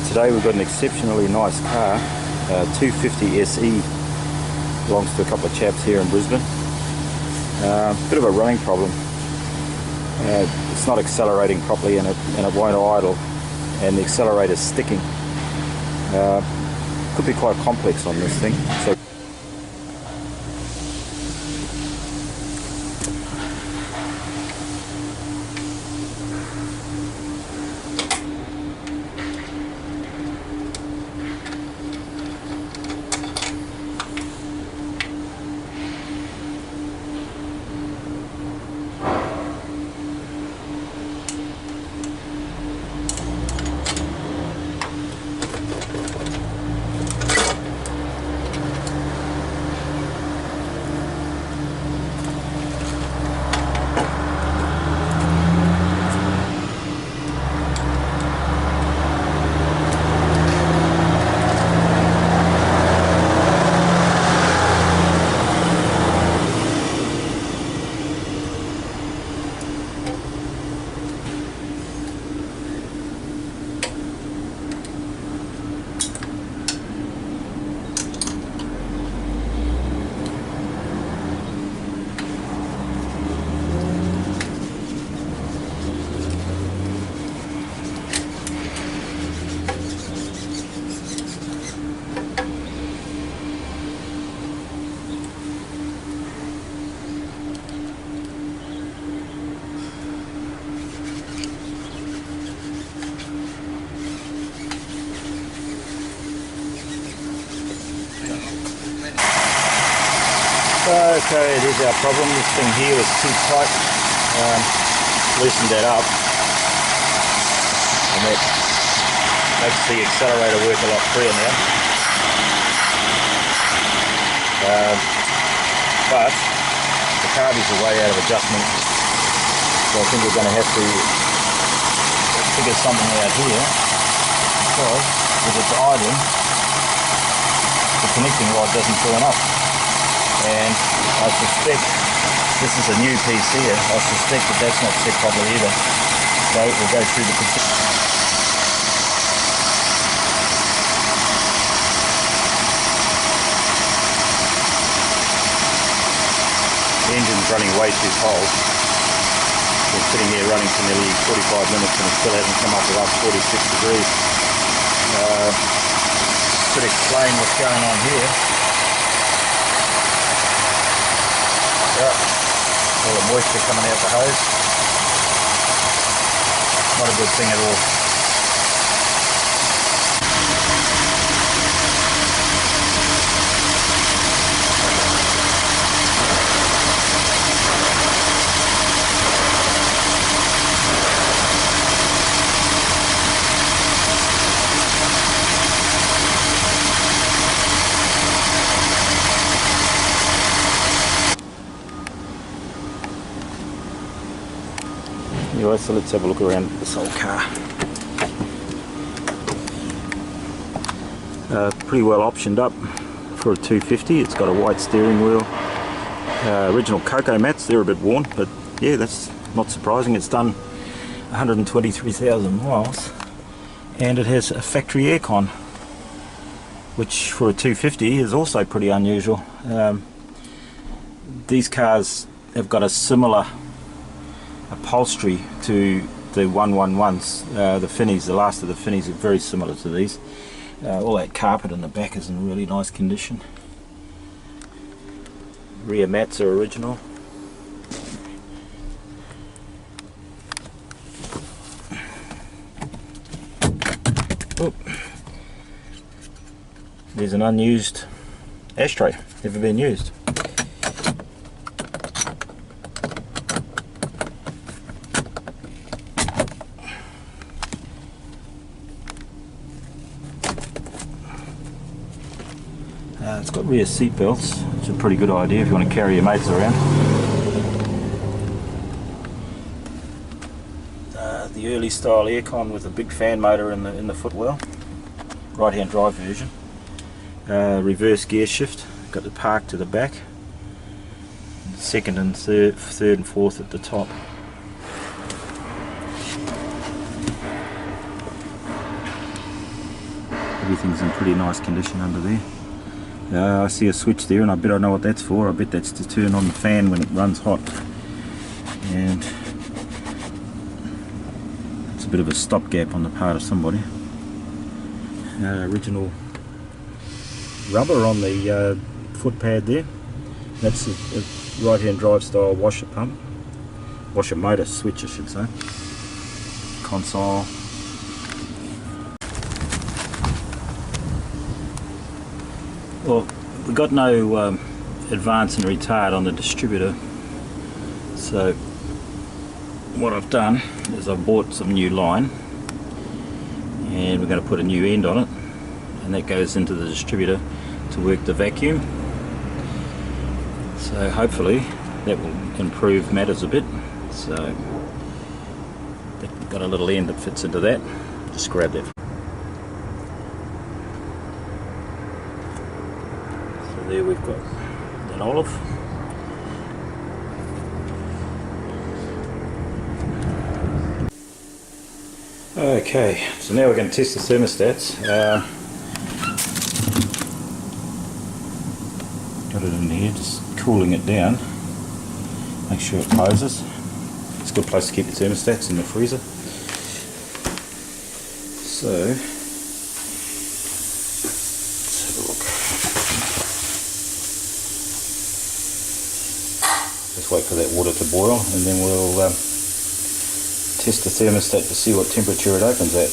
Today we've got an exceptionally nice car, 250 SE, belongs to a couple of chaps here in Brisbane. Bit of a running problem. It's not accelerating properly and it won't idle, and the accelerator's sticking. Could be quite complex on this thing. So okay, here's our problem. This thing here was too tight. Loosened that up, and that makes the accelerator work a lot freer now. But the carbies are way out of adjustment, so I think we're going to have to figure something out here, because if it's idling, the connecting rod doesn't turn up. And I suspect, this is a new piece here, I suspect that that's not set properly either. So we'll go through the engine's running way too cold. We're sitting here running for nearly 45 minutes and it still hasn't come up above 46 degrees. Could explain what's going on here. All the moisture coming out the hose. Not a good thing at all. Anyway, so let's have a look around this old car. Pretty well optioned up for a 250. It's got a white steering wheel. Original cocoa mats, they're a bit worn, but yeah, that's not surprising. It's done 123,000 miles, and it has a factory aircon, which for a 250 is also pretty unusual. These cars have got a similar upholstery to the 111s, the Finnies, the last of the Finnies are very similar to these. All that carpet in the back is in really nice condition. Rear mats are original. Oh. There's an unused ashtray, never been used. It's got rear seat belts, which is a pretty good idea if you want to carry your mates around. The early style aircon with a big fan motor in the footwell, right hand drive version. Reverse gear shift, got the park to the back, second and third and fourth at the top. Everything's in pretty nice condition under there. I see a switch there, and I bet I know what that's for. I bet that's to turn on the fan when it runs hot. And it's a bit of a stopgap on the part of somebody. Original rubber on the foot pad there. That's a right-hand drive style washer pump. Washer motor switch, I should say. Console. Well, we got no advance and retard on the distributor, so what I've done is I've bought some new line, and we're going to put a new end on it, and that goes into the distributor to work the vacuum. So hopefully that will improve matters a bit. So got a little end that fits into that. Just grab that. So there we've got that olive. Okay, so now we're going to test the thermostats. Got it in here, just cooling it down. Make sure it closes. It's a good place to keep the thermostats, in the freezer. So, let's have a look. Just wait for that water to boil, and then we'll test the thermostat to see what temperature it opens at.